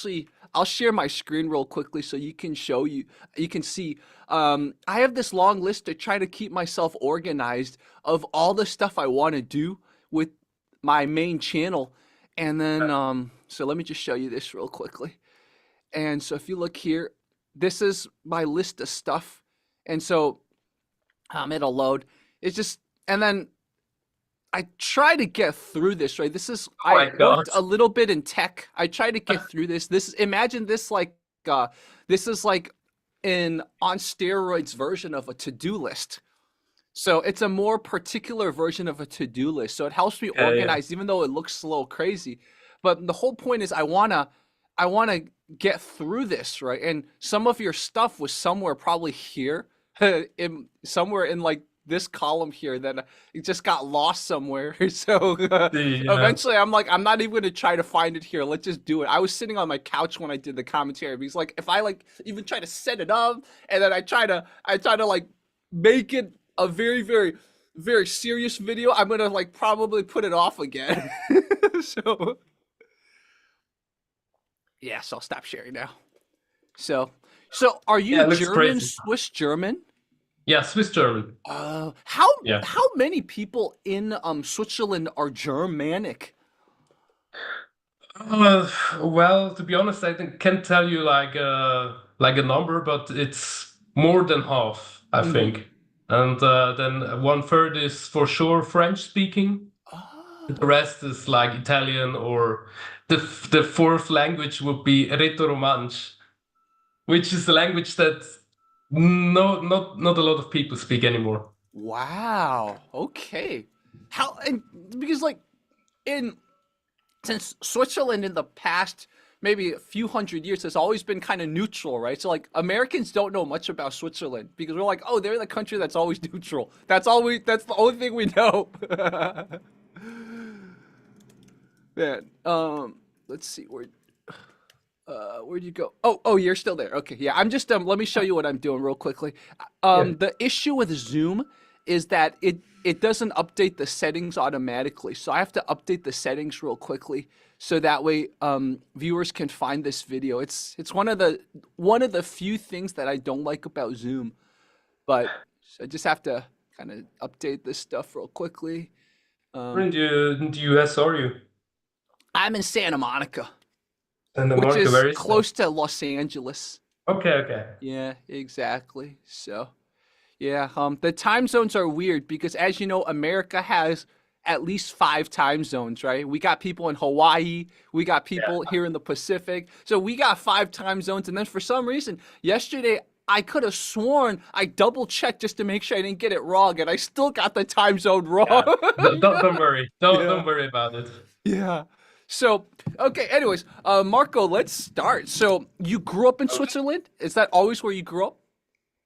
actually, I'll share my screen real quickly so you can see. I have this long list to try to keep myself organized of all the stuff I want to do with my main channel. And then, so let me just show you this real quickly. And so if you look here, this is my list of stuff. And so it'll load. It's just, and then I try to get through this, right? Oh I my God. worked a little bit in tech. I try to get through this. Imagine this uh, this is like an on steroids version of a to-do list. So it's a more particular version of a to-do list. So it helps me Yeah, yeah. organize, even though it looks a little crazy. But the whole point is I wanna get through this, right? And some of your stuff was somewhere probably here, in somewhere in like this column here that it just got lost somewhere. So Yeah. eventually I'm like, I'm not even gonna try to find it here. Let's just do it. I was sitting on my couch when I did the commentary because like if I like even try to set it up and then I try to like make it a very serious video, I'm gonna like probably put it off again. So yeah, so I'll stop sharing now. So are you Yeah, it looks German, crazy. Swiss German? Yeah, Swiss German. How Yeah. many people in Switzerland are Germanic? Uh, well, to be honest, can't tell you like a number, but it's more than half, I Mm-hmm. think. And then one third is for sure French speaking. The Oh, rest is like Italian, or the fourth language would be Rätoromansch, which is a language that not a lot of people speak anymore. wow. Okay. How and because like in since Switzerland in the past maybe a few hundred years has always been kind of neutral, right? So like Americans don't know much about Switzerland because we're like, oh, they're the country that's always neutral. That's the only thing we know. Man, let's see where'd you go? Oh, you're still there. Okay, yeah. I'm just let me show you what I'm doing real quickly. Yeah. The issue with Zoom is that it doesn't update the settings automatically. So I have to update the settings real quickly so that way viewers can find this video. It's one of the few things that I don't like about Zoom, but I just have to kind of update this stuff real quickly. Where Um, in the US are you? I'm in Santa Monica, Santa which Monica, is where is that? close to Los Angeles. Okay, okay. Yeah, exactly. So, yeah, the time zones are weird because, as you know, America has at least five time zones, right? We got people in Hawaii, we got Yeah. people here in the Pacific, so we got five time zones. And then for some reason, yesterday I could have sworn I double checked just to make sure I didn't get it wrong, and I still got the time zone wrong. Yeah. Don't worry. Don't Yeah. worry about it. Yeah. So, okay, anyways, Marco, let's start. So, you grew up in Okay. Switzerland? Is that always where you grew up?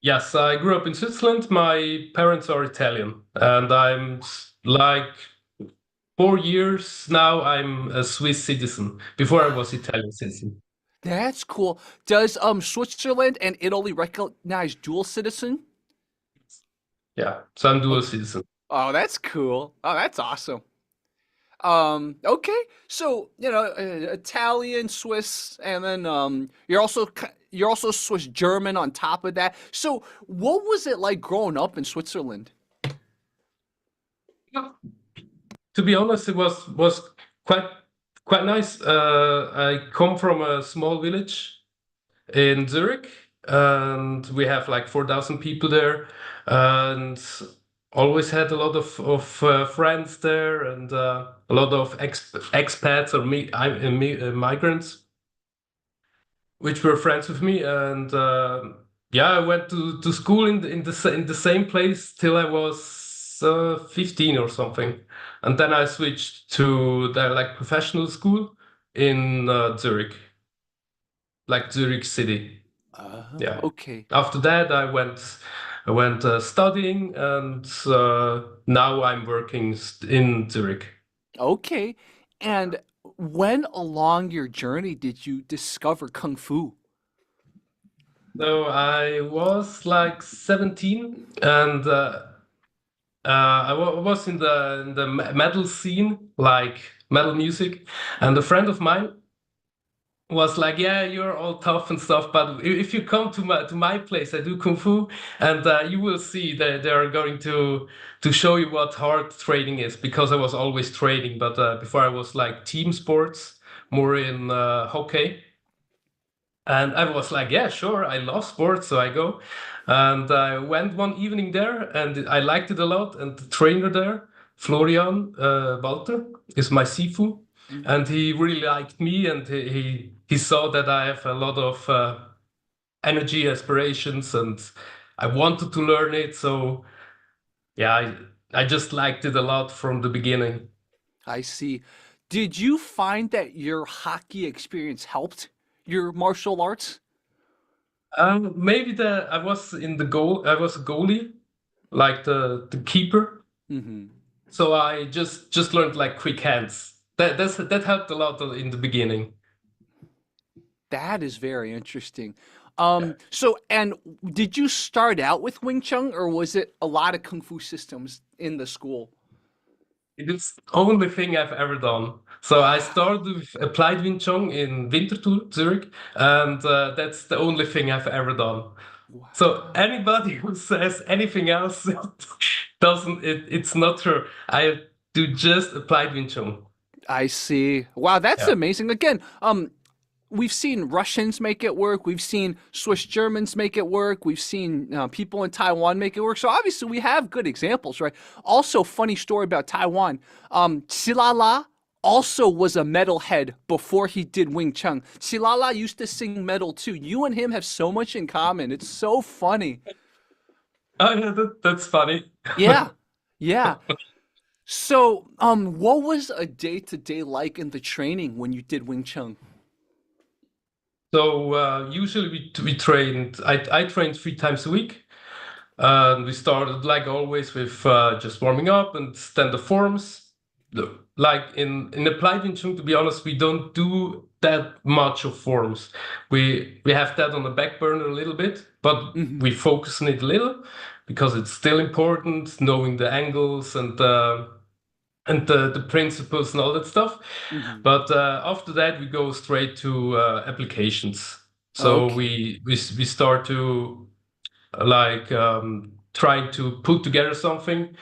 Yes, I grew up in Switzerland. My parents are Italian, and like 4 years now. I'm a Swiss citizen. Before I was Italian citizen. That's cool. Does Switzerland and Italy recognize dual citizen? Yeah, so I'm dual Okay. citizen. Oh, that's cool. Oh, that's awesome. Okay. So, Italian, Swiss, and then you're also Swiss German on top of that. So, what was it like growing up in Switzerland? To be honest, it was quite quite nice. I come from a small village in Zurich, and we have like 4,000 people there, and always had a lot of friends there, and a lot of expats or migrants, which were friends with me, and yeah, I went to school in the same place till I was 15 or something, and then I switched to the like professional school in Zurich, like Zurich City. Yeah. Okay. After that, I went studying, and now I'm working in Zurich. Okay. And when along your journey did you discover Kung Fu? So I was like 17, and was in the metal scene, like metal music, and a friend of mine was like, yeah, you're all tough and stuff, but if you come to my place, I do kung fu, and you will see that they are going to show you what hard training is because I was always training, but before I was like team sports, more in hockey. And I was like, yeah, sure, I love sports, so I go. And I went one evening there and I liked it a lot. And the trainer there, Florian Walter, is my Sifu. Mhm. And he really liked me and he saw that I have a lot of energy, aspirations, and I wanted to learn it. So yeah, I just liked it a lot from the beginning. I see. Did you find that your hockey experience helped your martial arts? Maybe I was in the goal, I was a goalie, like the keeper. Hmm. So I just learned like quick hands. That helped a lot in the beginning. That is very interesting. Yeah. So, and did you start out with Wing Chun, or was it a lot of kung fu systems in the school? It is the only thing I've ever done. So I Wow. started with applied Wing Chun in Winterthur, Zurich, and that's the only thing I've ever done. So Wow. anybody who says anything else doesn't it's not true. I do just applied Wing Chun. I see. Wow, that's Yeah. amazing. Again, we've seen Russians make it work. We've seen Swiss Germans make it work. We've seen people in Taiwan make it work. So obviously we have good examples, right? Also, funny story about Taiwan. Silala also was a metalhead before he did Wing Chun. Silala used to sing metal too. You and him have so much in common. It's so funny. Oh yeah, that's funny. Yeah, yeah. So, what was a day to day like in the training when you did Wing Chun? So usually we trained. I trained 3 times a week. And we started like always with just warming up and stand-up forms. Like in applied Wing Chun, to be honest, we don't do that much of forms. We have that on the back burner a little bit, but Hmm. we focus on it a little because it's still important knowing the angles and the principles and all that stuff. Hmm. But after that, we go straight to applications. So Okay. we start to like trying to put together something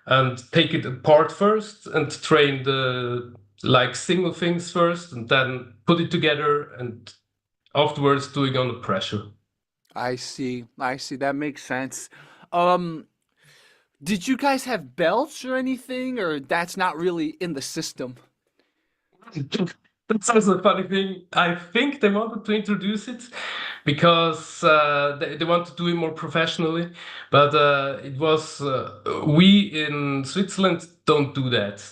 and take it apart first and train the like single things first and then put it together and afterwards doing on the pressure. I see. I see. That makes sense. Um, did you guys have belts or anything, or that's not really in the system? That's also a funny thing. I think they wanted to introduce it because they want to do it more professionally, but it was we in Switzerland don't do that.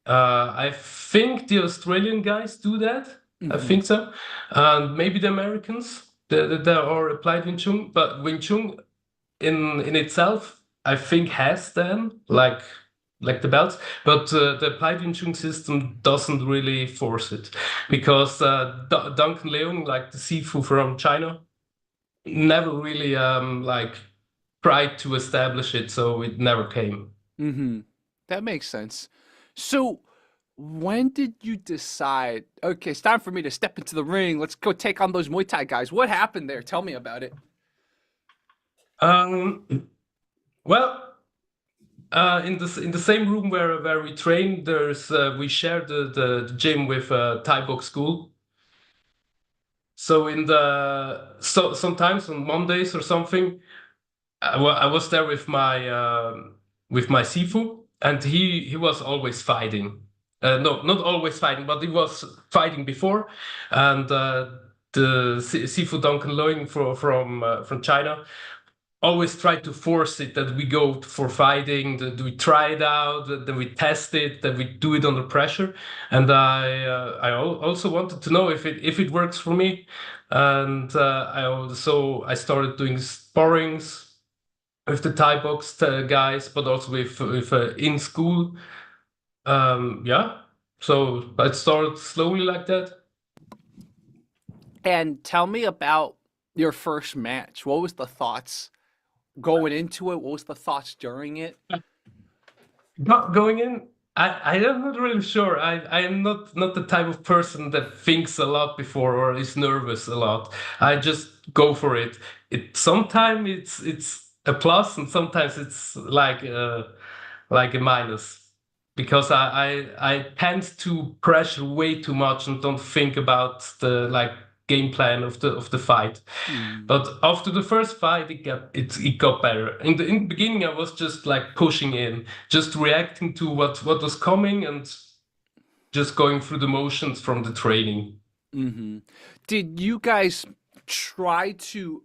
I think the Australian guys do that. I Hmm. think so, and maybe the Americans. There are applied Wing Chun, but Wing Chun in itself, I think has them like the belts, but the applied Wing Chun system doesn't really force it because Duncan Leung, like the Sifu from China, never really like tried to establish it, so it never came. Hmm. That makes sense. So, when did you decide, okay, it's time for me to step into the ring. Let's go take on those Muay Thai guys. What happened there? Tell me about it. Well, in the same room where we train, there's we share the gym with Thai box school. So sometimes on Mondays or something, I was there with my Sifu, and he was always fighting. No, not always fighting, but he was fighting before, and the Sifu Duncan Loing from China always try to force it that we go for fighting, that we try it out, that we test it, that we do it under pressure. And also wanted to know if it works for me. And I started doing sparrings with the Thai box guys, but also with in school. Yeah. So I started slowly like that. And tell me about your first match. What was the thoughts going into it? What was the thoughts during it? Going in. I am not really sure. I am not the type of person that thinks a lot before or is nervous a lot. I just go for it. It sometimes it's a plus and sometimes it's like a minus because I tend to pressure way too much and don't think about the like game plan of the fight. Hmm. But after the first fight, it got better. In the beginning, I was just like pushing in, just reacting to what was coming and just going through the motions from the training. Hmm. Did you guys try to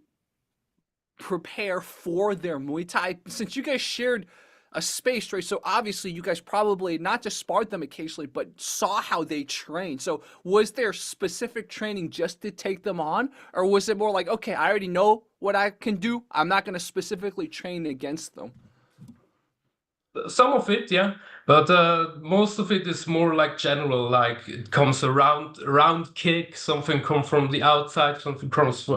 prepare for their Muay Thai since you guys shared a space, right? So obviously you guys probably not just sparred them occasionally, but saw how they train. So was there specific training just to take them on, or was it more like, okay, I already know what I can do. I'm not going to specifically train against them. Some of it, yeah, but most of it is more like general. Like it comes around kick, something come from the outside, something comes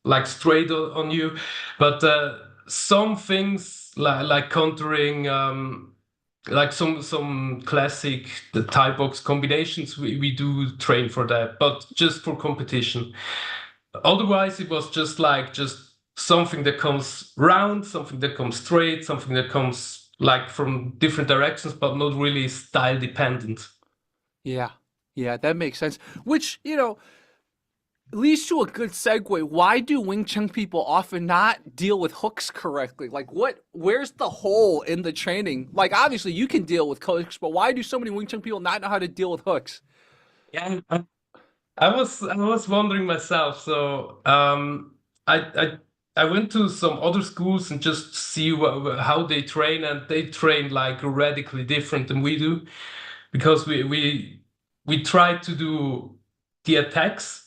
like straight on you. But some things like countering, like some classic the Thai box combinations, we do train for that, but just for competition. Otherwise, it was just something that comes round, something that comes straight, something that comes like from different directions, but not really style dependent. Yeah. Yeah, that makes sense. Which, leads to a good segue. Why do Wing Chun people often not deal with hooks correctly? Like, where's the hole in the training? Like, obviously, you can deal with hooks, but why do so many Wing Chun people not know how to deal with hooks? Yeah, I was wondering myself. So I I I went to some other schools and just see how they train, and they train like radically different than we do because we try to do the attacks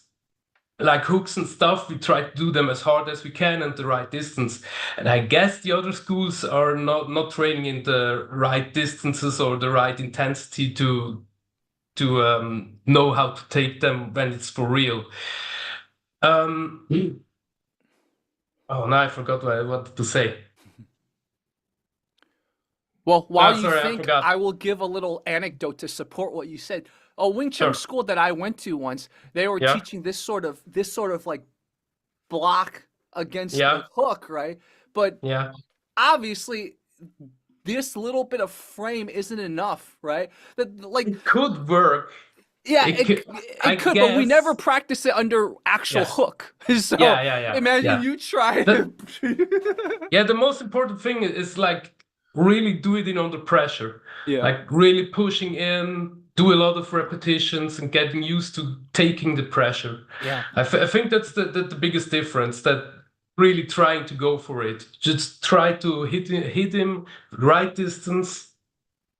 like hooks and stuff, we try to do them as hard as we can and the right distance. And I guess the other schools are not training in the right distances or the right intensity to know how to take them when it's for real. Um, oh, now I forgot what I wanted to say. Well, while Oh, you sorry, I think, forgot. I will give a little anecdote to support what you said. A Wing Chun Sure. school that I went to once, they were Yeah, teaching this sort of like block against the yeah, hook, right? But yeah. obviously, this little bit of frame isn't enough, right? That like It could work. yeah, It it could, I it could, but we never guess. practice it under actual Yeah, hook. So yeah, yeah, yeah, imagine yeah. you try. The, Yeah, the most important thing is like really do it in under pressure, Yeah, like really pushing in, do a lot of repetitions and getting used to taking the pressure. yeah, I think that's the biggest difference, that really trying to go for it. Just try to hit him right distance,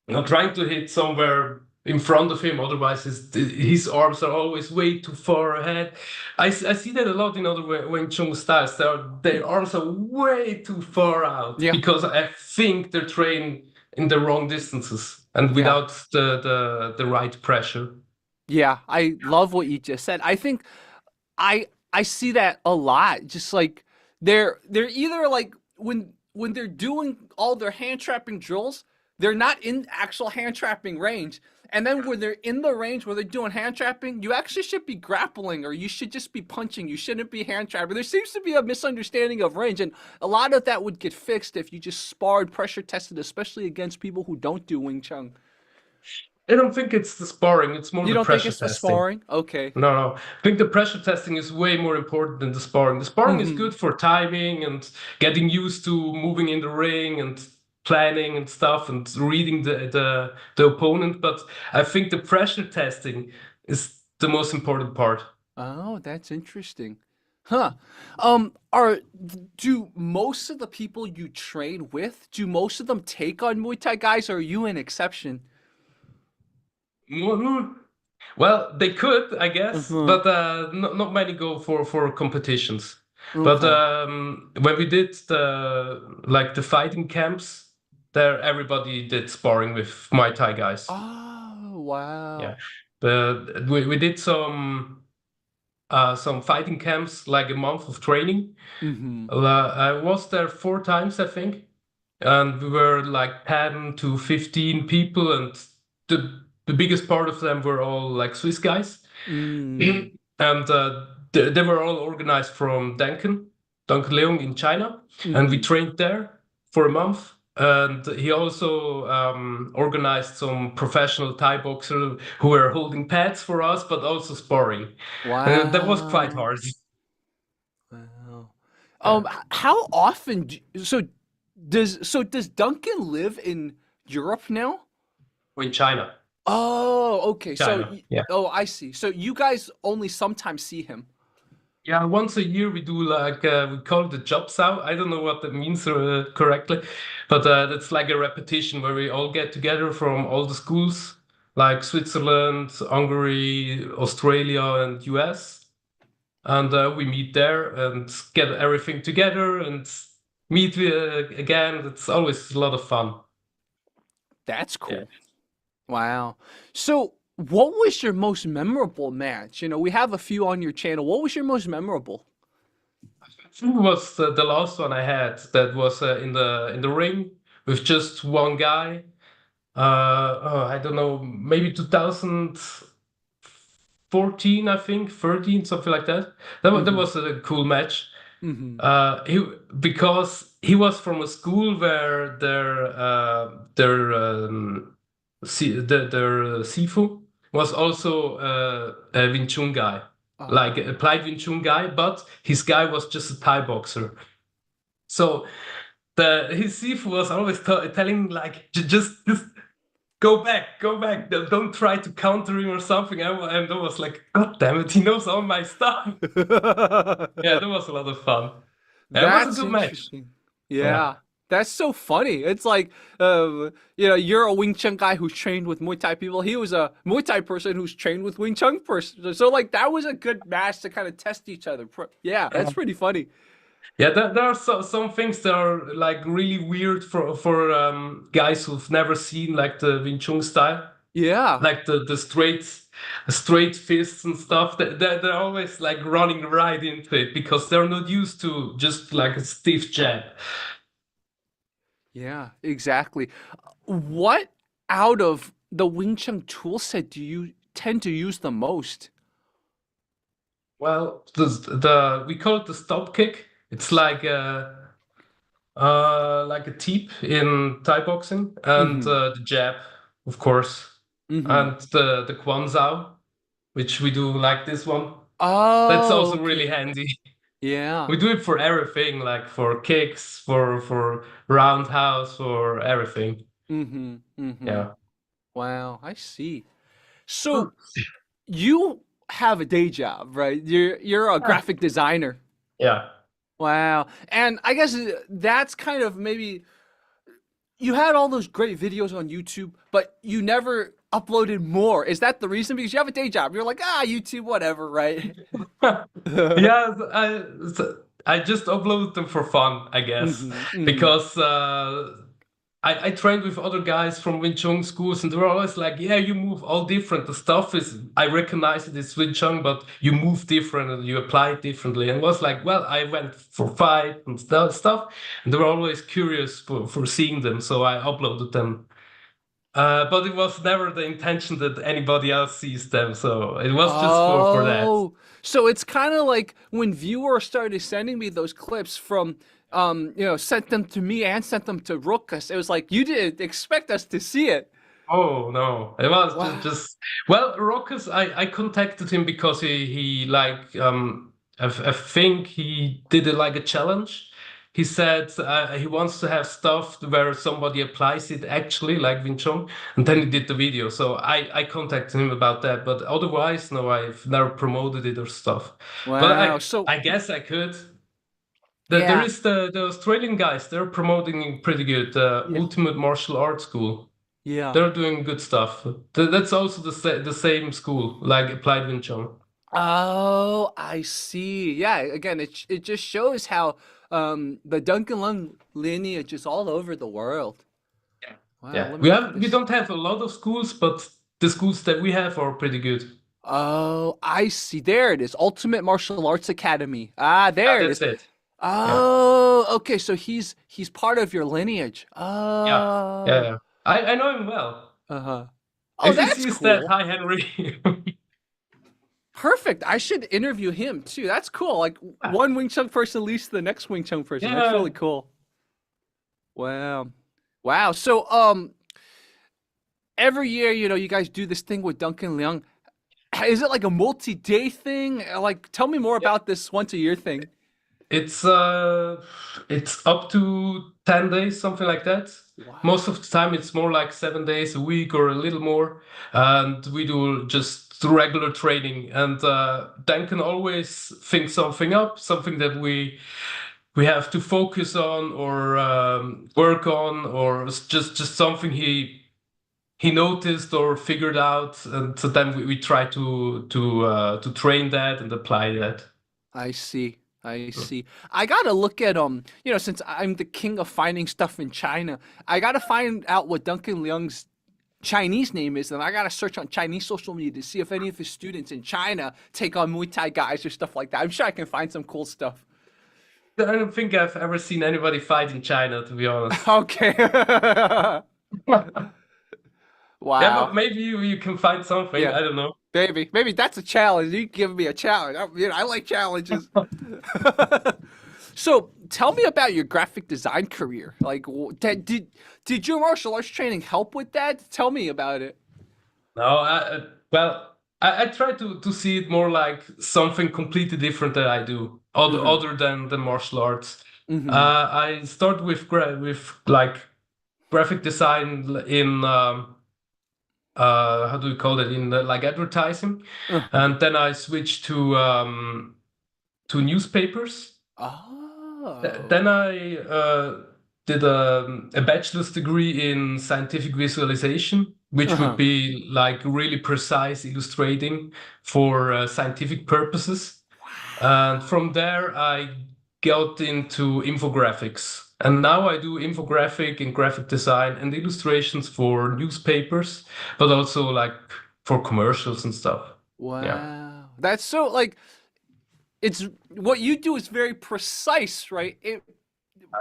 not trying to hit somewhere in front of him. Otherwise, his arms are always way too far ahead. I see that a lot in other Wing Chun styles. Their arms are way too far out yeah, because I think they're trained in the wrong distances and yeah. without the right pressure. Yeah, I love what you just said. I think I see that a lot. Just like they're either like when they're doing all their hand trapping drills, they're not in actual hand trapping range. And then when they're in the range where they're doing hand trapping, you actually should be grappling or you should just be punching. You shouldn't be hand trapping. There seems to be a misunderstanding of range, and a lot of that would get fixed if you just sparred, pressure tested, especially against people who don't do Wing Chun. I don't think it's the sparring, it's more You the don't think pressure it's the testing. sparring? Okay. No, no. I think the pressure testing is way more important than the sparring. The sparring is Mm-hmm. good for timing and getting used to moving in the ring and planning and stuff and reading the opponent. But I think the pressure testing is the most important part. Oh, that's interesting. Huh. Are do most of the people you train with, do most of them take on Muay Thai guys, or are you an exception? Mhm. Well, they could, I guess, Uh-huh. but not many go for competitions. But Okay. when we did the fighting camps, there everybody did sparring with Muay Thai guys. Oh, Yeah, wow. but we did some fighting camps, like a month of training. Mm-hmm. I was there 4 times, I think, and we were like 10 to 15 people, and the biggest part of them were all like Swiss guys. Mm. And they were all organized from Duncan Leung in China, and we Mm-hmm. trained there for a month. And he also organized some professional Thai boxers who were holding pads for us, but also sparring. That was quite Wow. hard. Wow. Yeah, How often does Duncan live in Europe now? in China. Oh, okay. China. Yeah. Oh, I see. So you guys only sometimes see him. Yeah, once a year we do like we call it the job out. I don't know what that means correctly, but that's like a repetition where we all get together from all the schools, like Switzerland, Hungary, Australia, and US, and we meet there and get everything together and meet again. It's always a lot of fun. That's Yeah. cool. Wow. So, what was your most memorable match? We have a few on your channel. What was your most memorable? It was the last one I had that was in the ring with just one guy. I don't know, maybe 2014, I think, 13, something like that. That Mm-hmm. was a cool match. Mm-hmm. He because he was from a school where their Sifu was also a Wing Chun guy, like Oh. a applied Wing Chun guy, but his guy was just a Thai boxer. So his Sifu was always telling like just go back. Don't try to counter him or something. And I was like, God damn it, he knows all my stuff. Yeah, that was a lot of fun. Yeah, it was a That's good match. interesting. Yeah. Yeah. That's so funny. It's like, you're a Wing Chun guy who's trained with Muay Thai people. He was a Muay Thai person who's trained with Wing Chun person. So, like, that was a good match to kind of test each other. Yeah, that's pretty funny. Yeah, there are some things that are like really weird for guys who've never seen like the Wing Chun style, Yeah. like the straight fists and stuff. They're always like running right into it because they're not used to just like a stiff jab. Yeah, exactly. What out of the Wing Chun tool set do you tend to use the most? Well, the we call it the stop kick. It's like a teep in Thai boxing, and Mm-hmm. the jab, of course, Mm-hmm. and the Kwan Zhao, which we do like this one. That's Oh, also really okay. handy. Yeah. We do it for everything, like for kicks, for roundhouse, for everything. Mm-hmm. Mm-hmm. Yeah. Wow, I see. So you have a day job, right? You're a graphic designer. Yeah. Wow. And I guess that's kind of maybe you had all those great videos on YouTube, but you never uploaded more. Is that the reason? Because you have a day job. You're like, YouTube, whatever, right? Yeah, I just uploaded them for fun, I guess, Mm-hmm. Mm-hmm. because I trained with other guys from Wing Chun schools, and they were always like, "Yeah, you move all different. The stuff is, I recognize it is Wing Chun, but you move different and you apply it differently." And was like, "Well, I went for fight and stuff," and they were always curious for seeing them, so I uploaded them. But it was never the intention that anybody else sees them, so it was just for that. Oh, so it's kind of like when viewers started sending me those clips from, sent them to me and sent them to Ruckus. It was like you didn't expect us to see it. Oh no, it was Wow. just well, Rokas. I contacted him because he like I think he did it like a challenge. He said he wants to have stuff where somebody applies it actually, like Wing Chun, and then he Hmm. did the video. So I contacted him about that, but otherwise, no, I've never promoted it or stuff. But Wow. So I guess I could. There yeah, is the Australian guys. They're promoting it pretty good. yeah, Ultimate Martial Arts School. yeah. They're doing good stuff. That's also the same school, like Applied Wing Chun. Oh, I see. Yeah. Again, it just shows how the Duncan Lung lineage is all over the world. Yeah. Wow. Yeah, Let me look at we this. don't have a lot of schools, but the schools that we have are pretty good. Oh, I see. There it is. Ultimate Martial Arts Academy. Ah, Yeah, there it that's is. it. Yeah. Oh, okay. So he's part of your lineage. Yeah. Yeah. Oh, Yeah. I know him well. uh-huh. Oh, If he that's sees that, cool. hi Henry. Perfect. I should interview him too. That's cool. Like one Wing Chun person leads to the next Wing Chun person. That's Yeah. really cool. Wow. Wow. So every year, you guys do this thing with Duncan Leung. Is it like a multi-day thing? Like tell me more Yeah. about this once a year thing. It's it's up to 10 days, something like that. Most of Wow. the time it's more like 7 days a week or a little more. And we do just regular training. And Dan can always think something up, something that we have to focus on or work on, or just something he noticed or figured out. And so then we try to train that and apply that. I see. I see. I gotta look at since I'm the king of finding stuff in China, I gotta find out what Duncan Leung's Chinese name is, and I gotta search on Chinese social media to see if any of his students in China take on Muay Thai guys or stuff like that. I'm sure I can find some cool stuff. I don't think I've ever seen anybody fight in China, to be honest. Okay. Yeah, but Wow. maybe you can find something. Yeah. I don't know. Maybe that's a challenge. You give me a challenge. I like challenges. So tell me about your graphic design career. Like, did your martial arts training help with that? Tell me about it. No, well, I try to see it more like something completely different that I do, Mm-hmm. other than martial arts. Mm-hmm. I start with like graphic design in how do you call it, in like advertising, Uh-huh. and then I switched to newspapers. Then Oh. I did a bachelor's degree in scientific visualization, which would Uh-huh. be like really precise illustrating for scientific purposes. And from Wow. there, I got into infographics. And now I do infographic and graphic design and illustrations for newspapers, but also like for commercials and stuff. Yeah. Wow. That's so like it's what you do is very precise, right? It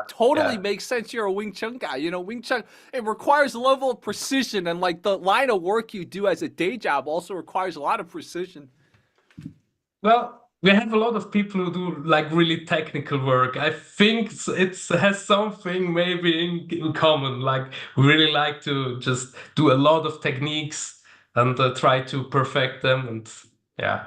totally Yeah. makes sense. You're a Wing Chun guy. Wing Chun, it requires a level of precision, and like the line of work you do as a day job also requires a lot of precision. Well, we have a lot of people who do like really technical work. I think it has something maybe in common. Like we really like to just do a lot of techniques and try to perfect them. And yeah,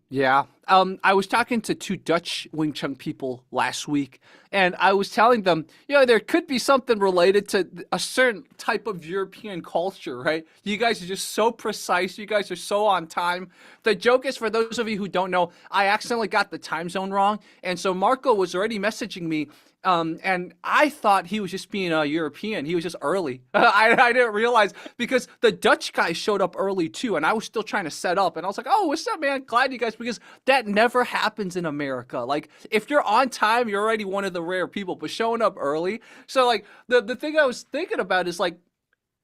Yeah. I was talking to two Dutch Wing Chun people last week, and I was telling them, there could be something related to a certain type of European culture, right? You guys are just so precise. You guys are so on time. The joke is, for those of you who don't know, I accidentally got the time zone wrong, and so Marco was already messaging me. And I thought he was just being a European. He was just early. I didn't realize because the Dutch guy showed up early too, and I was still trying to set up. And I was like, "Oh, what's up, man? Glad you guys," because that never happens in America. Like, if you're on time, you're already one of the rare people. But showing up early, so like the thing I was thinking about is like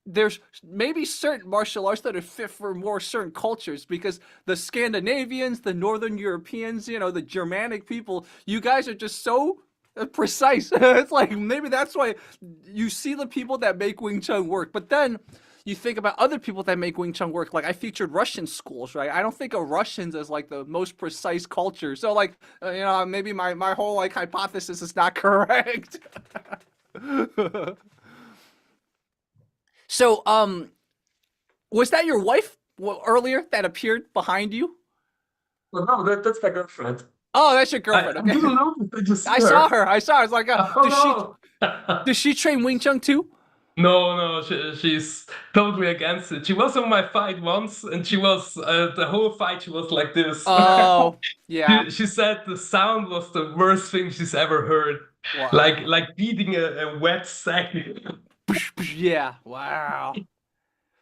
there's maybe certain martial arts that are fit for more certain cultures because the Scandinavians, the Northern Europeans, the Germanic people, you guys are just so precise. It's like maybe that's why you see the people that make Wing Chun work, but then you think about other people that make Wing Chun work. Like I featured Russian schools, right? I don't think of Russians as like the most precise culture. So like, maybe my whole like hypothesis is not correct. So, was that your wife earlier that appeared behind you? well, no, that's my girlfriend. Oh, that's your girlfriend. I Okay, didn't know that I just see I saw her. her. I saw her. I was like, Oh no. does she train Wing Chun too? No, no, she's totally against it. She was on my fight once, and she was the whole fight. She was like this. Oh, yeah. She said the sound was the worst thing she's ever heard, Wow. like beating a wet sack. Yeah. Wow.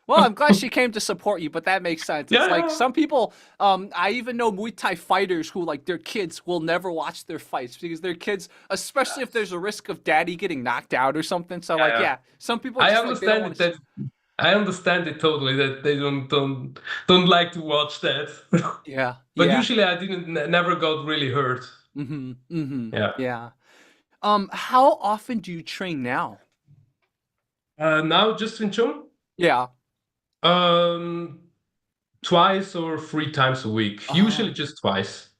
Well, I'm glad she came to support you, but that makes sense. It's like Yeah, some people, I even know Muay Thai fighters who, like, their kids will never watch their fights because their kids, especially if there's a risk of daddy getting knocked out or something. So, yeah, like, yeah. yeah, some people I just like, they don't understand want it to see. that I understand it totally that they don't like to watch that. Yeah. But Yeah. usually I didn't never got really hurt. Mm-hmm. Mm-hmm. Yeah. Yeah. How often do you train now? Now just Wing Chun, Yeah. um, twice or three times a week. Usually Oh, just twice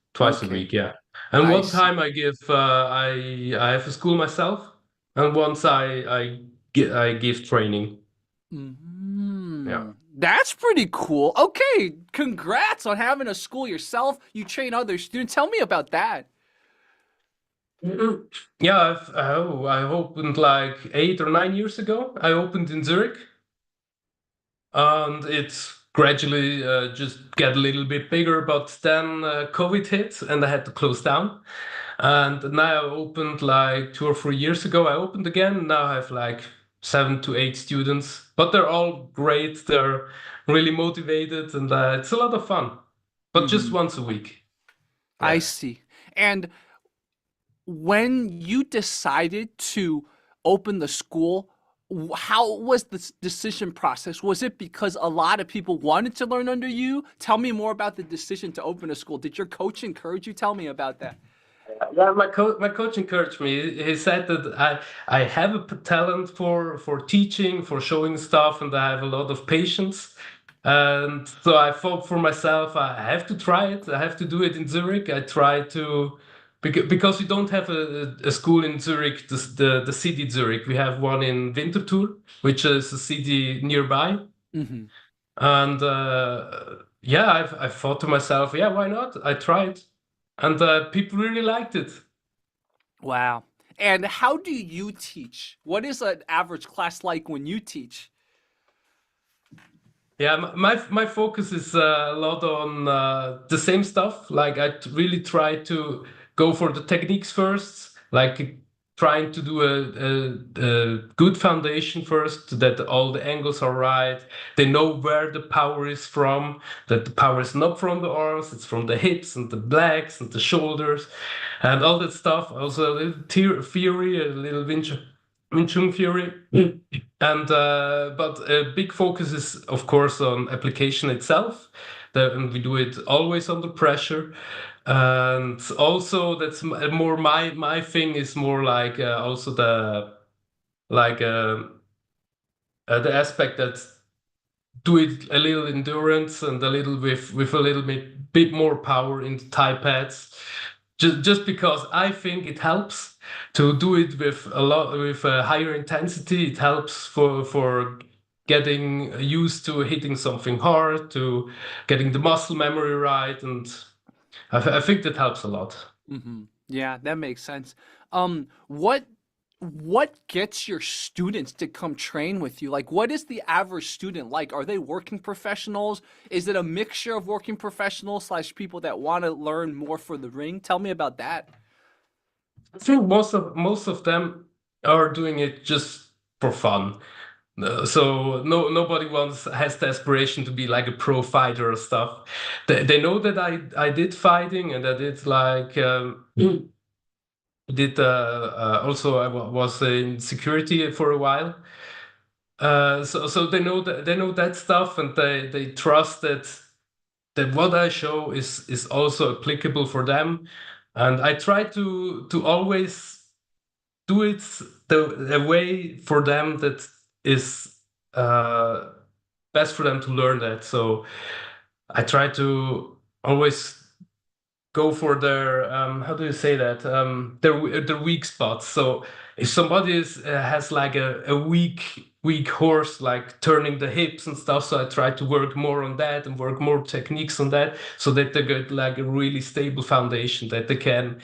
a okay. week. Yeah. And I one see. time I give I have a school myself, and once I give training. Yeah. That's pretty cool. Okay, congrats on having a school yourself. You train other students. Tell me about that. Mhm. Yeah, I opened like 8 or 9 years ago. I opened in Zurich, and it's gradually just get a little bit bigger. But then COVID hit, and I had to close down. And now I opened like 2 or 3 years ago. I opened again. Now I have like 7 to 8 students, but they're all great. They're really motivated, and it's a lot of fun. But just Hmm. once a week. I Yeah. see. And when you decided to open the school, how was the decision process? Was it because a lot of people wanted to learn under you? Tell me more about the decision to open a school. Did your coach encourage you? Tell me about that. Yeah, my coach encouraged me. He said that I have a talent for teaching, for showing stuff, and I have a lot of patience. And so I thought for myself, I have to try it. I have to do it in Zurich. I try to because we don't have a school in Zurich, the city Zurich. We have one in Winterthur, which is a city nearby. Hmm. And yeah, I thought to myself, yeah, why not? I tried, and people really liked it. Wow. And how do you teach? What is an average class like when you teach? Yeah, my focus is a lot on the same stuff. Like really try to go for the techniques first, like trying to do a good foundation first, that all the angles are right. They know where the power is from, that the power is not from the arms, it's from the hips and the legs and the shoulders and all that stuff. Also a little theory, a little Wing Chun theory. And but a big focus is of course on application itself. And we do it always under pressure. And also that's more my thing is more like also like uh, the aspect that do it a little endurance and a little with a little bit more power in the Thai pads. Just because I think it helps to do it with a lot with a higher intensity. It helps for getting used to hitting something hard, to getting the muscle memory right, and I think that helps a lot. Hmm. Yeah, that makes sense. What gets your students to come train with you? Like, what is the average student like? Are they working professionals? Is it a mixture of working professionals slash people that want to learn more for the ring? Tell me about that. I think most of them are doing it just for fun. So nobody wants has the aspiration to be like a pro fighter or stuff. They know that I did fighting and I did like did also was in security for a while. So they know that stuff and they trust that what I show is also applicable for them. And I try to always do it the way for them that is uh, best for them to learn that. So I try to always go for their how do you say that their weak spots. So if somebody has like a weak horse, like turning the hips and stuff, so I try to work more on that and work more techniques on that, so that they get like a really stable foundation that they can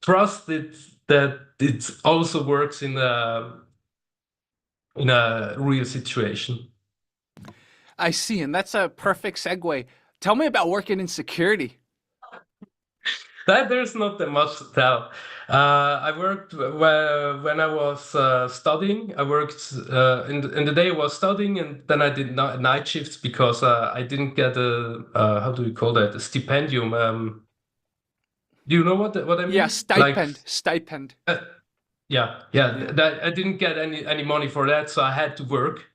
trust it that it also works in a real situation. I see, and that's a perfect segue. Tell me about working in security. That there's not that much to tell. I worked when I was studying. I worked in the day I was studying, and then I did night shifts because I didn't get a how do you call that, a stipendium. Do you know what I Yeah, mean? Like stipend. uh, yeah, Yeah. that I didn't get any money for that, so I had to work.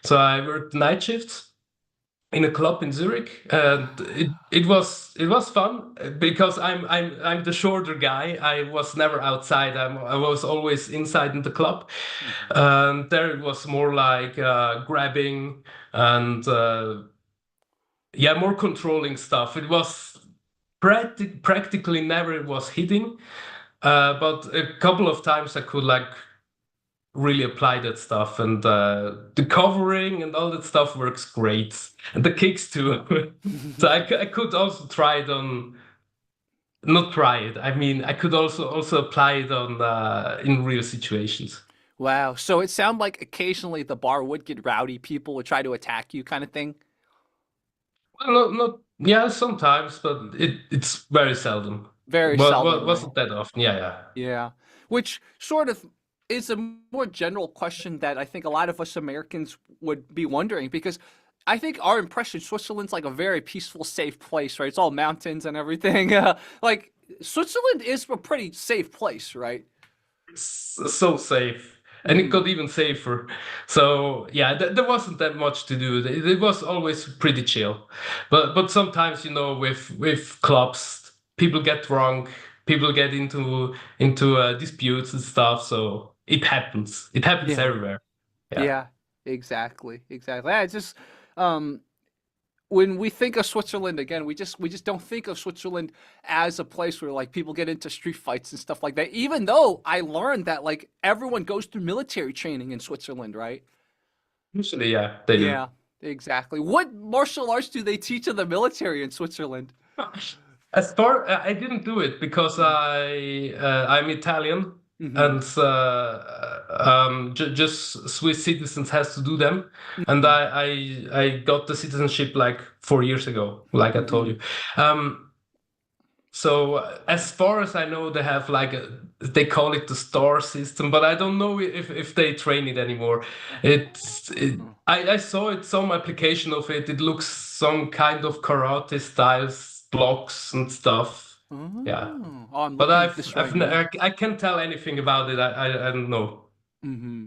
So I worked night shifts. in a club in Zurich, and it was fun because I'm the shorter guy. I was never outside. I was always inside in the club, Mhm. and there it was more like grabbing and yeah, more controlling stuff. It was practically never it was hitting, but a couple of times I could like really apply that stuff, and the covering and all that stuff works great, and the kicks too. So I could also try it on, not try it. I mean, I could also apply it on in real situations. Wow. So it sounded like occasionally the bar would get rowdy. People would try to attack you, kind of thing. Well, not yeah, sometimes, but it's very seldom. Very Well, seldom, right? wasn't that often? Yeah, yeah. Yeah. Which sort of is a more general question that I think a lot of us Americans would be wondering because I think our impression Switzerland's like a very peaceful, safe place, right? It's all mountains and everything. Like Switzerland is a pretty safe place, right? So safe, and it Mm-hmm. got even safer. So yeah, there wasn't that much to do. It was always pretty chill, but sometimes with clubs, people get drunk, people get into disputes and stuff. So it happens. It happens Yeah. everywhere. Yeah. Yeah. Exactly. Exactly. Yeah, it's just um when we think of Switzerland again, we just don't think of Switzerland as a place where like people get into street fights and stuff like that. Even though I learned that like everyone goes through military training in Switzerland, right? Usually, yeah, they do. Yeah, exactly. What martial arts do they teach in the military in Switzerland? As far I didn't do it because I'm Italian, Mm-hmm. and just Swiss citizens has to do them, and Mm-hmm. I got the citizenship like 4 years ago, like I told Mm-hmm. you. So as far as I know, they have like they call it the star system, but I don't know if they train it anymore. I saw it some application of it. It looks some kind of karate styles, blocks and stuff. Yeah, Oh, I'm but looking at this right now. I can't tell anything about it. I don't know. Mm-hmm.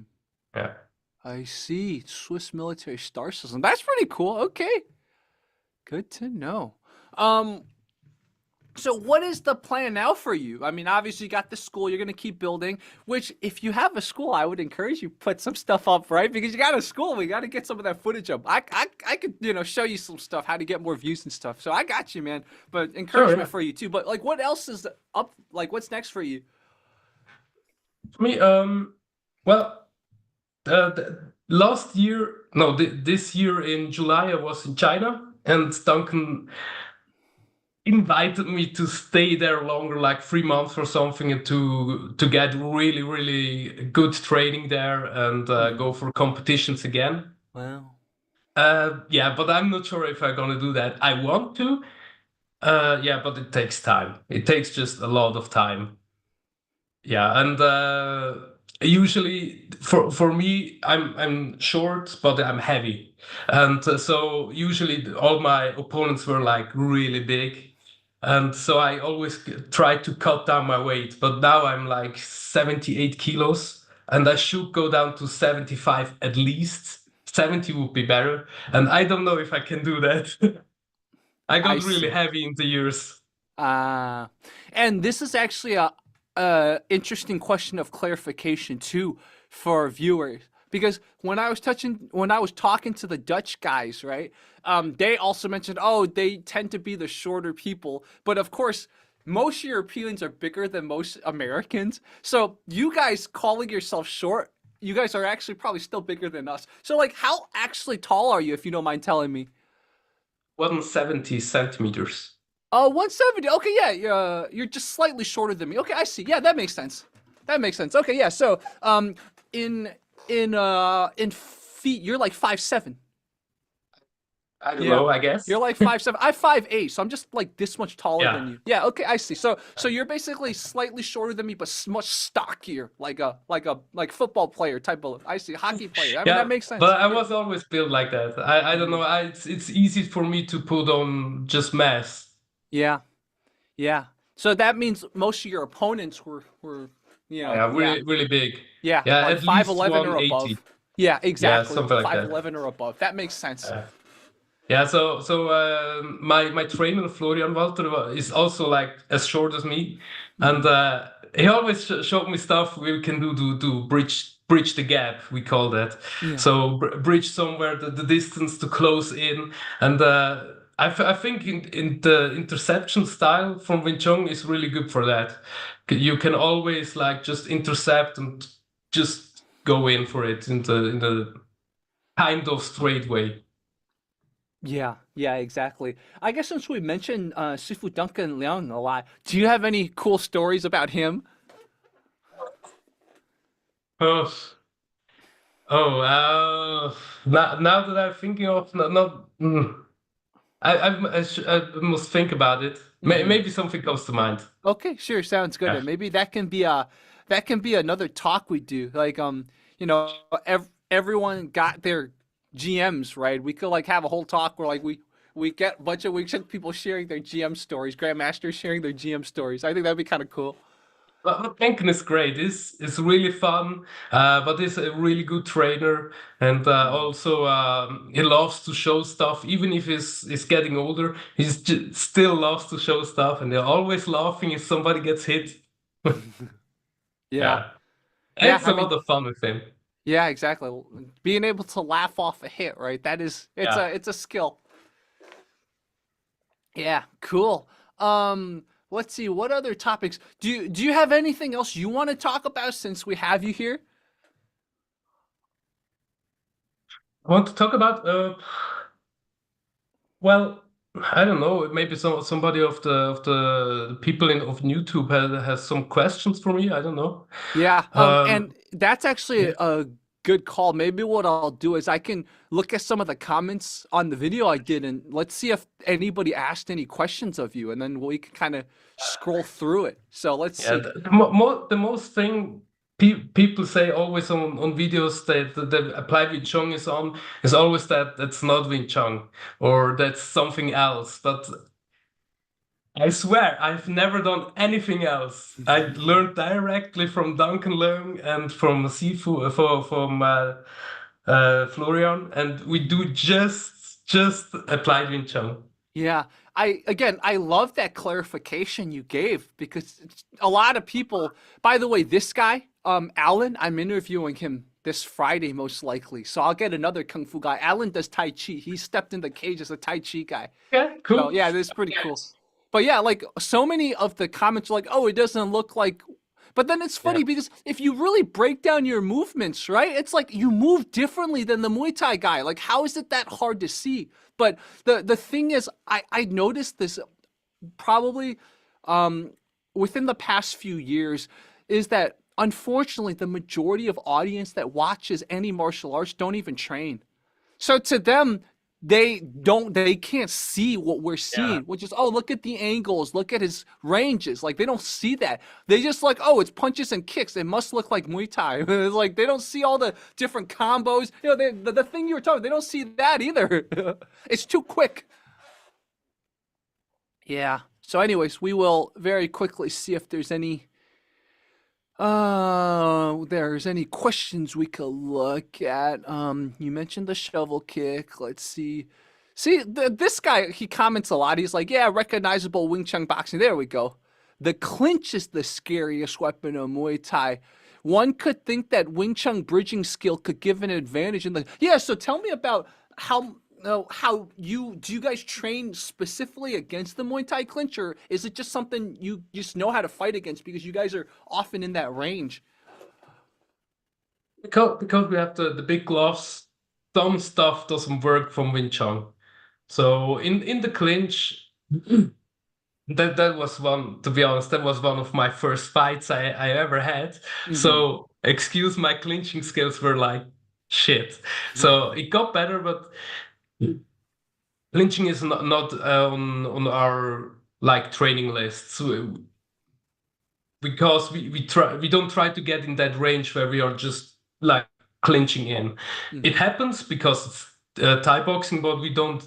Yeah. I see. Swiss military star system. That's pretty cool. Okay. Good to know. Um, So what is the plan now for you? I mean, obviously you got the school, you're gonna keep building, which if you have a school, I would encourage you put some stuff up, right? Because you got a school, we gotta get some of that footage up. I could, show you some stuff, how to get more views and stuff. So I got you, man. But Sure. encouragement Yeah. for you too. But like what else is up like what's next for you? For me, well, last year, no, this year in July, I was in China, and Duncan invited me to stay there longer, like 3 months or something, and to get really, really good training there and Hmm. go for competitions again. Well, Yeah, but I'm not sure if I'm gonna do that. I want to. Yeah, but it takes time. It takes just a lot of time. Yeah, and usually for me, I'm short, but I'm heavy, and so usually all my opponents were like really big, and so I always try to cut down my weight. But now I'm like 78 kilos, and I should go down to 75 at least. 70 would be better, and I don't know if I can do that. I I got really see. heavy in the years. Uh, and this is actually a interesting question of clarification too for viewers because when I was talking to the Dutch guys, right? They also mentioned, oh, they tend to be the shorter people, but of course, most Europeans are bigger than most Americans. So you guys calling yourself short, you guys are actually probably still bigger than us. So like, how actually tall are you, if you don't mind telling me? 170 centimeters. 170. Okay, yeah, you're just slightly shorter than me. Okay, I see. Yeah, that makes sense. That makes sense. Okay, yeah. So, in in feet, you're like 5'7". I don't Yeah. know, I You're guess. like 5'7". I'm 5'8", so I'm just like this much taller than Yeah. you. Yeah, okay, I see. So you're basically slightly shorter than me, but much stockier, like football player type of. I see, hockey player. I mean, that Yeah, makes sense. but I Yeah. was always built like that. I don't know. It's easy for me to put on just mass. Yeah. Yeah. So that means most of your opponents were, Yeah, yeah. really, really big. Yeah, Yeah, like at least 5'11" or 180. above. Yeah, Yeah, exactly. something like that. 5'11" or above. That makes sense. Uh, Yeah, my trainer Florian Walter is also like as short as me, and Hmm. he always showed me stuff we can do to bridge the gap, we call that. Yeah. So bridge somewhere the distance to close in, and I think in the interception style from Wing Chun is really good for that. You can always like just intercept and just go in for it in the kind of straight way. Yeah, yeah, exactly. I guess since we mentioned Sifu Duncan Leung a lot, do you have any cool stories about him? Oh. Oh, now that I'm thinking of, not I must think about it. Hmm. Maybe something comes to mind. Okay, sure, sounds good. Yeah. And maybe that can be another talk we do. Like you know, everyone got their GMs, right? We could like have a whole talk where like we get a bunch of we get people sharing their GM stories, grandmasters sharing their GM stories. I think that'd be kind of cool. But Mencken is great. It's really fun, but he's a really good trainer, and Mhm. also he loves to show stuff. Even if he's getting older, still loves to show stuff, and they're always laughing if somebody gets hit. Yeah. Yeah, Yeah, it's I a mean, lot of fun with him. yeah, exactly. Being able to laugh off a hit, right? That is Yeah. it's a skill. Yeah, cool. Let's see what other topics. Do you have anything else you want to talk about since we have you here? I want to talk about well, I don't know. Maybe somebody of the people in of YouTube has some questions for me. I don't know. Yeah, and Um, that's actually yeah, a good call. Maybe what I'll do is I can look at some of the comments on the video I did, and let's see if anybody asked any questions of you, and then we can kind of scroll through it. So let's yeah. see. The most thing people say always on videos that the applied Wing Chun is on is always that that's not Wing Chun or that's something else. But I swear I've never done anything else. I learned directly from Duncan Leung and from Sifu from Florian, and we do just applied Wing Chun. Yeah, I love that clarification you gave because a lot of people. By the way, this guy, Alan, I'm interviewing him this Friday most likely, so I'll get another kung fu guy. Alan does Tai Chi. He stepped in the cage as a Tai Chi guy. Yeah, So cool. yeah, this is pretty cool. But yeah, like so many of the comments are like, oh, it doesn't look like. But then it's Yeah. funny because if you really break down your movements, right? It's like you move differently than the Muay Thai guy. Like, how is it that hard to see? But the thing is, I noticed this probably um, within the past few years is that unfortunately the majority of audience that watches any martial arts don't even train. So to them, they can't see what we're Yeah. seeing, which is oh look at the angles, look at his ranges. Like they don't see that. They just like oh it's punches and kicks. It must look like Muay Thai. It's like they don't see all the different combos. You know the thing you were talking. They don't see that either. It's too quick. Yeah. So anyways, we will very quickly see if there's any questions we could look at. You mentioned the shovel kick. Let's see. See, this guy, he comments a lot. He's like, yeah, recognizable Wing Chun boxing. There we go. The clinch is the scariest weapon of Muay Thai. One could think that Wing Chun bridging skill could give an advantage in the. Yeah, so tell me about how you do you guys train specifically against the Muay Thai clinch, or is it just something you just know how to fight against because you guys are often in that range? Because we have the big gloves, some stuff doesn't work from Wing Chun. So in the clinch, that was one, to be honest, that was one of my first fights I ever had. Hmm. So excuse my clinching skills were like shit. So it got better, but clinching is not on our like training lists because we don't try to get in that range where we are just like clinching in. It Hmm. happens because it's Thai boxing, but we don't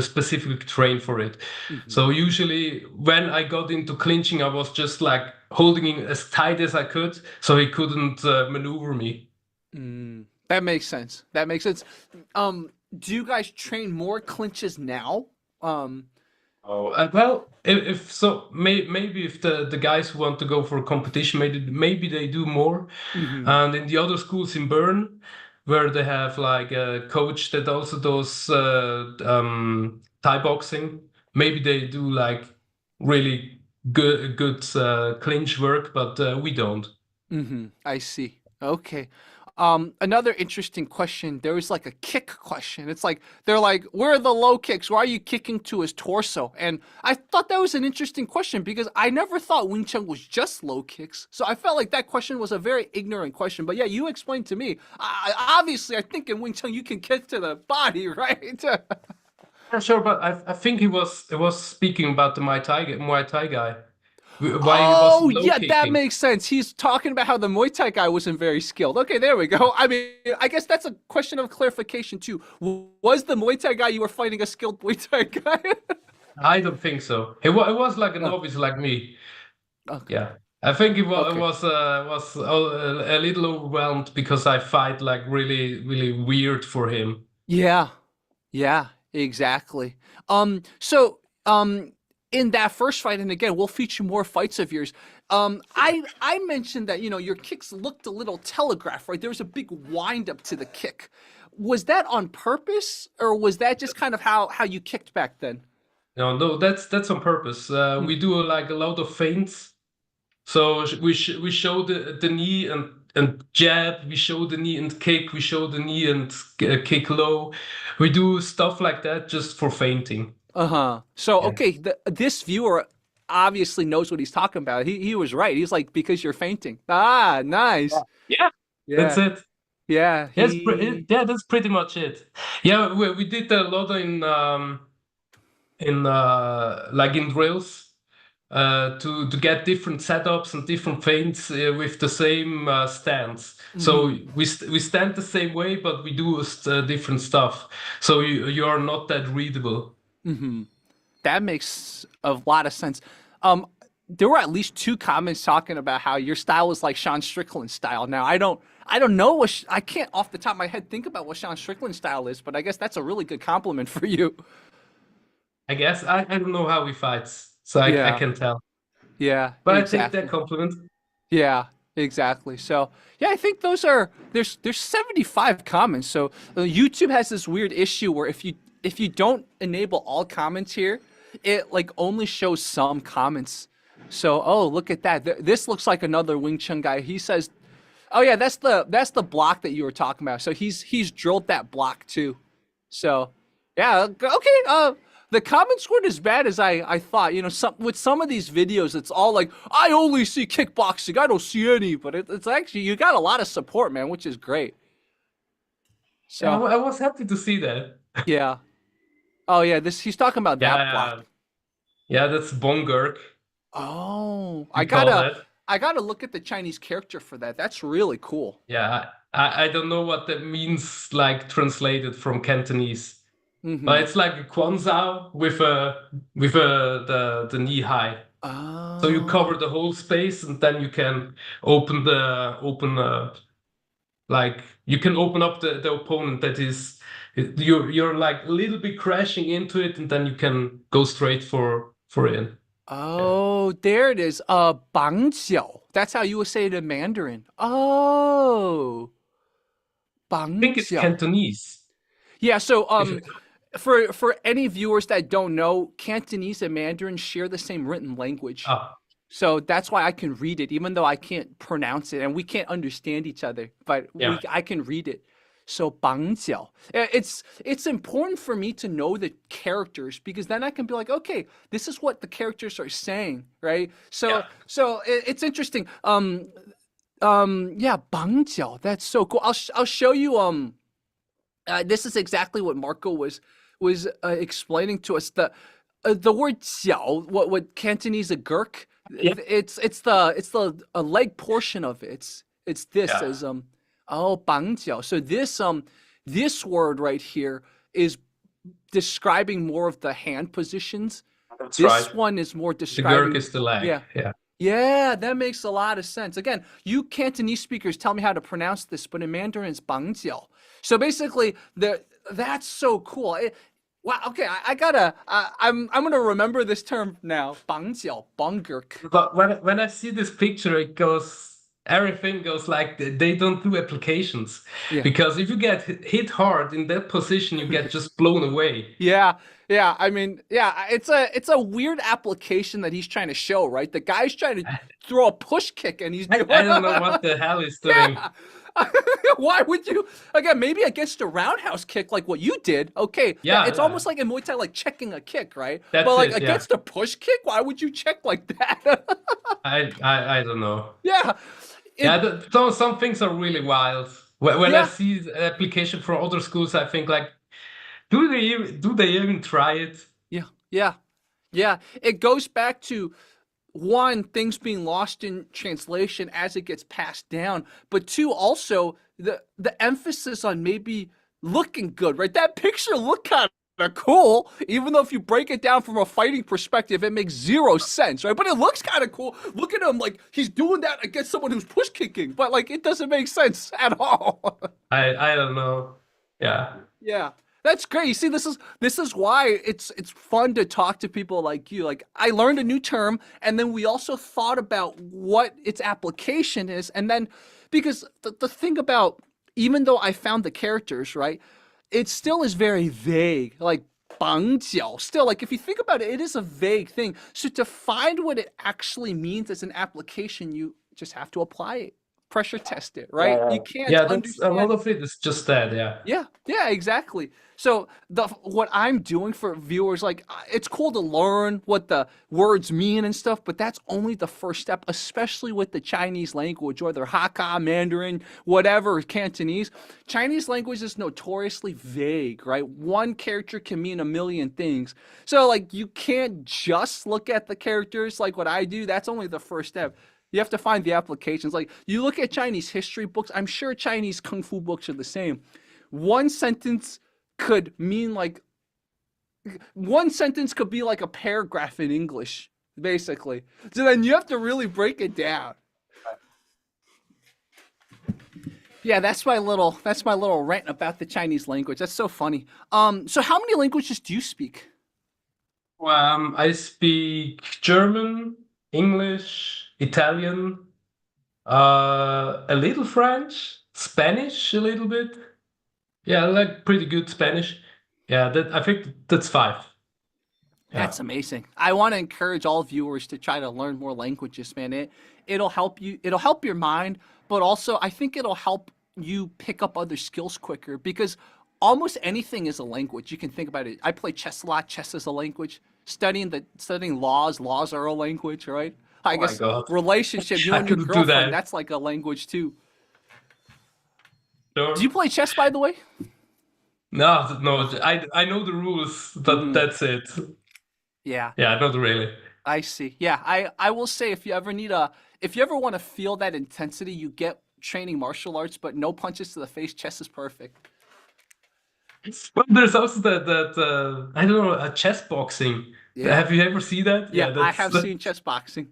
specifically train for it. Hmm. So usually when I got into clinching, I was just like holding him as tight as I could, so he couldn't maneuver me. That makes sense. That makes sense. do you guys train more clinches now? Um, Oh, well, if so, maybe if the guys who want to go for a competition, maybe they do more. mhm, And in the other schools in Bern, where they have like a coach that also does Thai boxing, maybe they do like really good clinch work, but we don't. I see. Okay. Another interesting question. There was like a kick question. It's like they're like, "Where are the low kicks? Why are you kicking to his torso?" And I thought that was an interesting question because I never thought Wing Chun was just low kicks. So I felt like that question was a very ignorant question. But yeah, you explained to me. Obviously, I think in Wing Chun you can kick to the body, right? Yeah, sure, but I think he was speaking about the Muay Thai guy, why he Oh, wasn't low yeah, that kicking. makes sense. He's talking about how the Muay Thai guy wasn't very skilled. Okay, there we go. I mean, I guess that's a question of clarification too. Was the Muay Thai guy you were fighting a skilled Muay Thai guy? I don't think so. He was like a Oh, novice like me. okay. Yeah, I think he was Okay. was a little overwhelmed because I fight like really weird for him. Yeah. Yeah, exactly. So in that first fight, and again, we'll feature more fights of yours. I mentioned that, your kicks looked a little telegraphed, right? There was a big wind up to the kick. Was that on purpose, or was that just kind of how you kicked back then? No, that's on purpose. Hmm. We do like a lot of feints. So we show the knee and jab. We show the knee and kick. We show the knee and kick low. We do stuff like that just for feinting. Uh-huh. So Yeah. okay, this viewer obviously knows what he's talking about. He was right. He's like, because you're fainting. Ah, Yeah. nice. Yeah, that's Yeah. it. Yeah. Yeah, that's pretty much it. Yeah, we did a lot in like in drills to get different setups and different feints with the same stance. So Mhm. we stand the same way, but we do different stuff. So you are not that readable. Mhm. That makes a lot of sense. Um, there were at least two comments talking about how your style was like Sean Strickland's style. Now, I don't know I can't off the top of my head think about what Sean Strickland's style is, but I guess that's a really good compliment for you. I guess I don't know how he fights, so I Yeah, can tell. yeah, But I take that exactly. compliment. Yeah, exactly. So yeah, I think there's 75 comments. So YouTube has this weird issue where if you don't enable all comments here, it like only shows some comments. So oh, look at that. This looks like another Wing Chun guy. He says, "Oh yeah, that's the block that you were talking about." So he's drilled that block too. So, yeah, okay. The comments weren't as bad as I thought. Some of these videos, it's all like, I only see kickboxing. I don't see any, but it's actually you got a lot of support, man, which is great. Yeah, So, I was happy to see that. yeah. Oh yeah, this he's talking about Yeah, that block. yeah, yeah. That's Bongurk, Oh, I we call gotta that. I gotta look at the Chinese character for that. That's really cool. Yeah, I don't know what that means, like translated from Cantonese, but Mm-hmm. it's like a Kwanzaa with the knee high. So you cover Oh. the whole space, and then you can open like you can open up the opponent that is you're like a little bit crashing into it, and then you can go straight for it. Yeah. Oh, there it is. 绑脚. That's how you would say it in Mandarin. Oh, I think it's 绑脚. Cantonese. Yeah, so If for any viewers that don't know, Cantonese and Mandarin share the same written language. ah So that's why I can read it, even though I can't pronounce it and we can't understand each other, but yeah, I can read it. So 绑脚. It's important for me to know the characters because then I can be like, okay, this is what the characters are saying, right? yeah, It's interesting. Yeah, 绑脚. That's so cool. I'll show you. This is exactly what Marco was explaining to us. The word xiao, what Cantonese a gurk, yeah, it's the leg portion of it. It's this yeah. as oh, 绑脚. So this word right here is describing more of the hand positions. That's right. This one is more The Gurk describing, is the leg. yeah, Yeah. yeah, that makes a lot of sense. Again, you Cantonese speakers tell me how to pronounce this, but in Mandarin it's 绑脚. So basically, That's so cool. Wow. Okay, I gotta. I'm gonna remember this term now. 绑脚 bungerk. But when I see this picture, it goes, everything goes like they don't do applications. Yeah. Because if you get hit hard in that position, you get just blown away. Yeah, yeah. I mean, yeah. It's a weird application that he's trying to show, right? The guy's trying to throw a push kick, and he's doing. I don't know what the hell he's doing. Yeah. Why would you? Again, maybe against a roundhouse kick like what you did. Okay, Yeah, it's yeah. almost like in Muay Thai, like checking a kick, right? But That's like it. Yeah. against a push kick, why would you check like that? I don't know. Yeah, Yeah, it. some things are really wild. When I Yeah, see the application for other schools, I think like, do they even try it? yeah, yeah, yeah. It goes back to one, things being lost in translation as it gets passed down, but two, also the emphasis on maybe looking good, right? That picture looked kind of cool, even though if you break it down from a fighting perspective, it makes zero sense, right? But it looks kind of cool. Look at him, like he's doing that against someone who's push kicking, but like it doesn't make sense at all. I don't know. Yeah. Yeah. That's great. You see, this is why it's fun to talk to people like you. Like I learned a new term, and then we also thought about what its application is, and then because the thing about, even though I found the characters right, it still is very vague. Like 绑脚, still like if you think about it, it is a vague thing. So to find what it actually means as an application, you just have to apply it, pressure test it, right? Yeah. You can't Yeah, that's a lot understand. of it is just that, yeah. Yeah, yeah, exactly. So the what I'm doing for viewers, like it's cool to learn what the words mean and stuff, but that's only the first step, especially with the Chinese language, or their Hakka, Mandarin, whatever, Cantonese. Chinese language is notoriously vague, right? One character can mean a million things. So like you can't just look at the characters like what I do. That's only the first step. You have to find the applications. Like you look at Chinese history books, I'm sure Chinese kung fu books are the same. One sentence could mean like one sentence could be like a paragraph in English, basically. So then you have to really break it down. Yeah, that's my little rant about the Chinese language. That's so funny. So how many languages do you speak? I speak German, English, Italian, a little French, Spanish a little bit. Yeah, I like pretty good Spanish. Yeah, that I think that's five. Yeah. That's amazing. I want to encourage all viewers to try to learn more languages, man. It'll help you. It'll help your mind, but also I think it'll help you pick up other skills quicker because almost anything is a language. You can think about it. I play chess a lot. Chess is a language. Studying laws are a language, right? I Oh my guess God. relationship, you I and your couldn't do girlfriend, that. that's like a language too. Do you Sure. play chess, by the way? No, no, I know the rules, but Hmm. that's it. Yeah. Yeah, not really. I see. Yeah, I will say if you ever want to feel that intensity, you get training martial arts, but no punches to the face. Chess is perfect. But there's also that I don't know, a chess boxing. Yeah, Have you ever seen that? yeah, Yeah, I that's have seen chess boxing.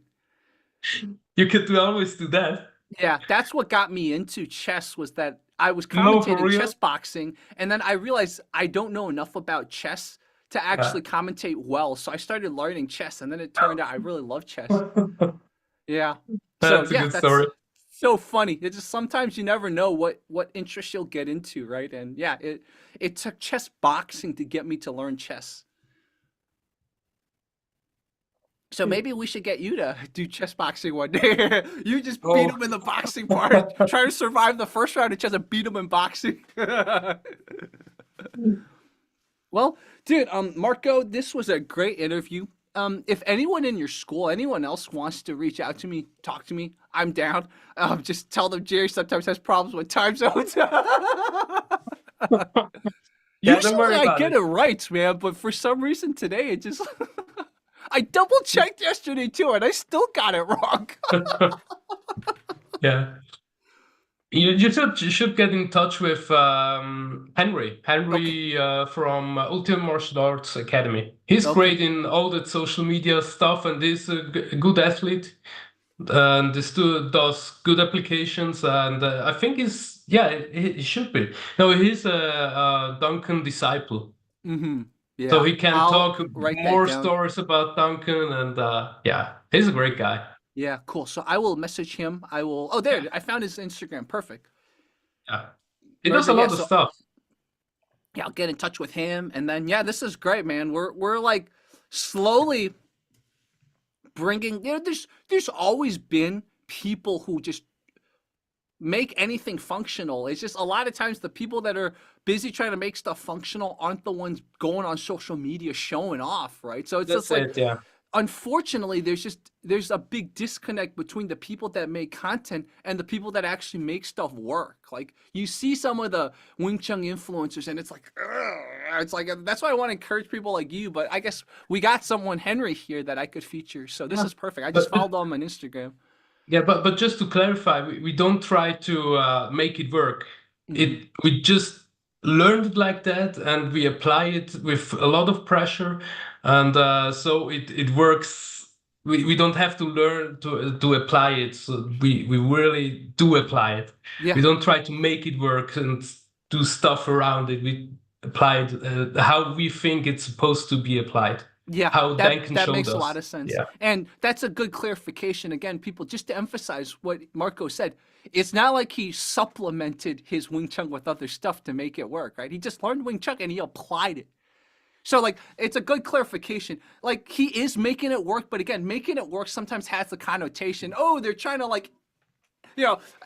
you could always do that. Yeah, that's what got me into chess was that I was No, for commentating chess real. boxing, and then I realized I don't know enough about chess to Yeah. actually commentate well. So I started learning chess, and then it turned out I really love chess. Yeah. So That's a yeah, good that's story. so funny. It's just sometimes you never know what interest you'll get into, right? And yeah, it took chess boxing to get me to learn chess. So maybe we should get you to do chess boxing one day. You just beat Oh. him in the boxing part. Try to survive the first round of chess and beat him in boxing. Well, dude, Marco, this was a great interview. If anyone in your school, anyone else wants to reach out to me, talk to me, I'm down. Just tell them Jerry sometimes has problems with time zones. Yeah, don't Usually worry I about get it. it right, man, but for some reason today it just I double checked yesterday too, and I still got it wrong. Yeah. You should get in touch with Henry. Okay, Henry from Ultimate Martial Arts Academy. He's okay. great in all that social media stuff and he's a good athlete. and this dude does good applications, and I think he's yeah, he should be. No, he's a Duncan disciple, Mm-hmm. so Yeah. he can I'll talk write that more down. stories about Duncan, and yeah, he's a great guy. Yeah, cool. So I will message him. I will. Oh, there. Yeah, I found his Instagram. Perfect. yeah, he Very does a good. Yeah. lot of So stuff. yeah, I'll get in touch with him, and then yeah, this is great, man. We're like slowly bringing. There's always been people who just make anything functional. It's just a lot of times the people that are busy trying to make stuff functional aren't the ones going on social media showing off, right? So it's That's just like it. Yeah. unfortunately there's a big disconnect between the people that make content and the people that actually make stuff work. Like you see some of the Wing Chun influencers and it's like ugh, it's like that's why I want to encourage people like you, but I guess we got someone Henry here that I could feature. So this Yeah. is perfect. I just But followed him on Instagram. yeah, but just to clarify, we don't try to make it work. Hmm. We just learned it like that, and we apply it with a lot of pressure, and so it works. We don't have to learn to apply it. So we really do apply it. Yeah. We don't try to make it work and do stuff around it. We apply it how we think it's supposed to be applied. Yeah, How Duncan that showed makes a lot us. of sense. Yeah. And that's a good clarification. Again, people, just to emphasize what Marco said, it's not like he supplemented his Wing Chun with other stuff to make it work, right? He just learned Wing Chun and he applied it. So like it's a good clarification. Like he is making it work, but again, making it work sometimes has the connotation, oh, they're trying to like,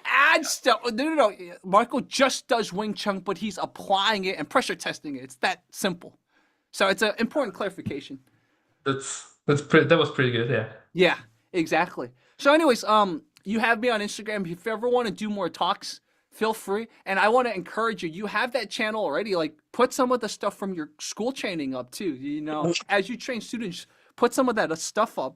add stuff. No, no, no. Marco just does Wing Chun, but he's applying it and pressure testing it. It's that simple. So it's an important clarification. That was pretty good. Yeah. Yeah, exactly. So, anyways, you have me on Instagram. If you ever want to do more talks, feel free. And I want to encourage you. You have that channel already. Like, put some of the stuff from your school training up too. As you train students, put some of that stuff up.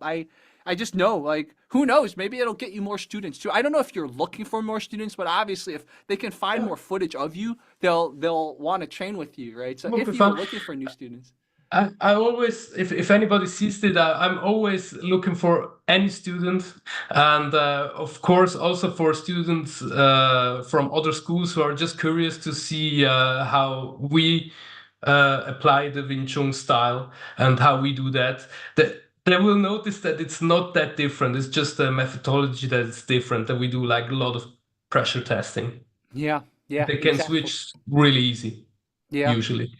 I just know, like, who knows? Maybe it'll get you more students too. I don't know if you're looking for more students, but obviously, if they can find more footage of you, they'll want to train with you, right? So, Would be if you were fun. looking for new students. I always, if anybody sees it, I'm always looking for any student, and of course also for students from other schools who are just curious to see how we apply the Wing Chun style and how we do that. They will notice that it's not that different. It's just a methodology that is different. That we do like a lot of pressure testing. Yeah, yeah, They can exactly. switch really easy, Yeah. usually.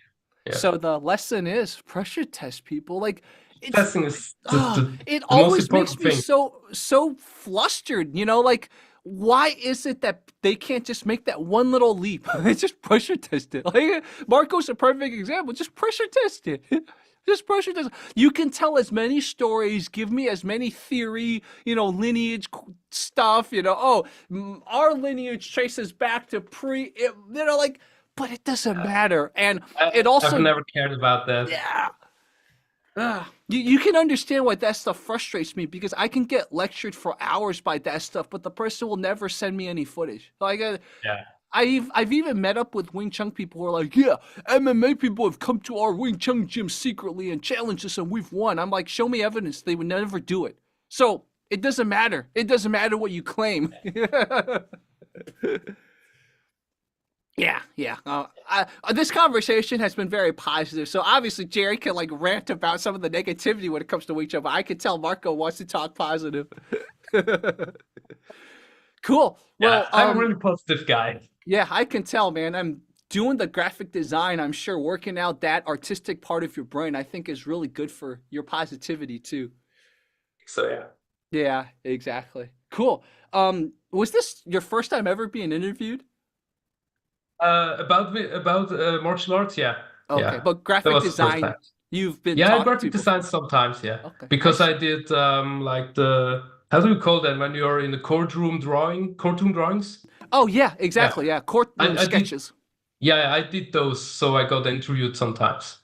Yeah. So the lesson is pressure test people. Like it's Testing is the, it the most always makes important me thing. so flustered, like why is it that they can't just make that one little leap? It's just pressure test it. Like Marco's a perfect example. Just pressure test it. Just pressure test. You can tell as many stories, give me as many theory, lineage stuff. Oh, our lineage traces back to like, but it doesn't matter. And it I've also, never cared about that. yeah, you can understand why that stuff frustrates me because I can get lectured for hours by that stuff, but the person will never send me any footage. Like Yeah. I've even met up with Wing Chun people who are like, yeah, MMA people have come to our Wing Chun gym secretly and challenged us and we've won. I'm like, show me evidence. They would never do it. So it doesn't matter. It doesn't matter what you claim. Yeah, yeah. This conversation has been very positive. So obviously, Jerry can like rant about some of the negativity when it comes to each other. I can tell Marco wants to talk positive. Cool. Yeah, Well, I'm a really positive guy. yeah, I can tell, man. I'm doing the graphic design. I'm sure working out that artistic part of your brain, I think, is really good for your positivity too. So yeah. Yeah, exactly. Cool. Was this your first time ever being interviewed? About martial arts, yeah. Okay, Yeah. but That graphic was the first time. design, you've been Yeah, I talked to graphic design before. sometimes, yeah. Okay, I Because I see. did like the how do you call that when you're in the courtroom drawings? Oh yeah, Yeah. exactly. Yeah, courtroom I did sketches. yeah, I did those, so I got interviewed sometimes.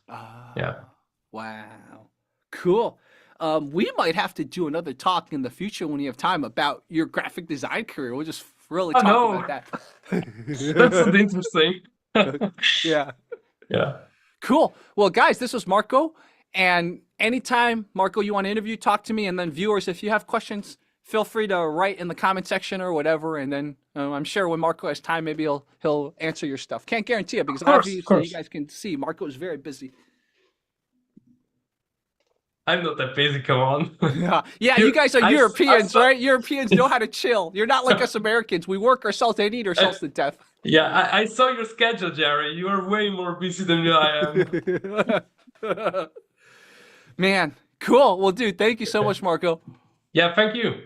Yeah. Oh, wow, cool. We might have to do another talk in the future when you have time about your graphic design career. We'll just really Oh talk no, about that. that's not interesting. Yeah. Yeah. Cool. Well, guys, this was Marco. And anytime, Marco, you want to interview, talk to me. And then viewers, if you have questions, feel free to write in the comment section or whatever, and then I'm sure when Marco has time, maybe he'll answer your stuff. Can't guarantee it because Of obviously you course. guys can see Marco is very busy. I'm not that busy, come on. Yeah, you guys are I Europeans, saw, right? Europeans know how to chill. You're not like us Americans. We work ourselves and eat ourselves to death. yeah, I saw your schedule, Jerry. You are way more busy than I am. Man, cool. Well, dude, thank you so much, Marco. Yeah, thank you.